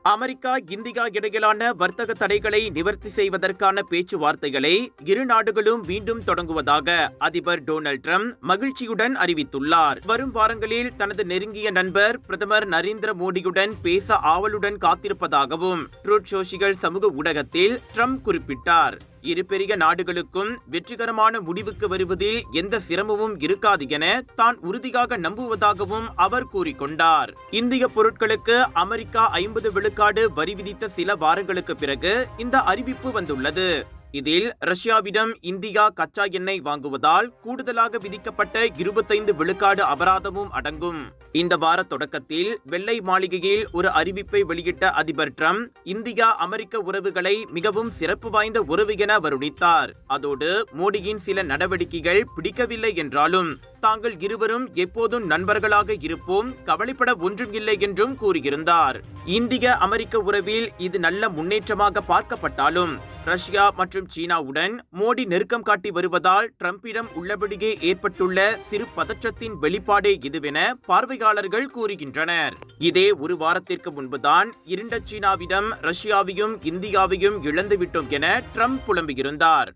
America India இடையிலான வர்த்தக தடைகளை நிவர்த்தி செய்வதற்கான பேச்சுவார்த்தைகளை இரு நாடுகளும் மீண்டும் தொடங்குவதாக அதிபர் டொனால்ட் ட்ரம்ப் மகிழ்ச்சியுடன் அறிவித்துள்ளார். வரும் வாரங்களில் தனது நெருங்கிய நண்பர் பிரதமர் நரேந்திர மோடியுடன் பேச ஆவலுடன் காத்திருப்பதாகவும் ட்ரூத் சோஷியல் சமூக ஊடகத்தில் ட்ரம்ப் குறிப்பிட்டார். இரு பெரிய நாடுகளுக்கும் வெற்றிகரமான முடிவுக்கு வருவதில் எந்த சிரமமும் இருக்காது என தான் உறுதியாக நம்புவதாகவும் அவர் கூறிக்கொண்டார். இந்திய பொருட்களுக்கு அமெரிக்கா 50 விழுக்காடு வரி விதித்த சில வாரங்களுக்கு பிறகு இந்த அறிவிப்பு வந்துள்ளது. இதில் ரஷ்யாவிடம் இந்தியா கச்சா எண்ணெய் வாங்குவதால் கூடுதலாக விதிக்கப்பட்ட 25 விழுக்காடு அபராதமும் அடங்கும். இந்த வார தொடக்கத்தில் வெள்ளை மாளிகையில் ஒரு அறிவிப்பை வெளியிட்ட அதிபர் ட்ரம்ப் இந்தியா அமெரிக்க உறவுகளை மிகவும் சிறப்பு வாய்ந்த உறவு என வருணித்தார். அதோடு மோடியின் சில நடவடிக்கைகள் பிடிக்கவில்லை என்றாலும் தாங்கள் இருவரும் எப்போதும் நண்பர்களாக இருப்போம், கவலைப்பட ஒன்றும் இல்லை என்றும் கூறியிருந்தார். இந்திய அமெரிக்க உறவில் இது நல்ல முன்னேற்றமாக பார்க்கப்பட்டாலும் ரஷ்யா மற்றும் சீனாவுடன் மோடி நெருக்கம் காட்டி வருவதால் ட்ரம்பிடம் உள்ளபடியே ஏற்பட்டுள்ள சிறு பதற்றத்தின் வெளிப்பாடே இதுவென பார்வையாளர்கள் கூறுகின்றனர். இதே ஒரு வாரத்திற்கு முன்புதான் இருண்ட சீனாவிடம் ரஷ்யாவையும் இந்தியாவையும் இழந்துவிட்டோம் என ட்ரம்ப் புலம்பியிருந்தார்.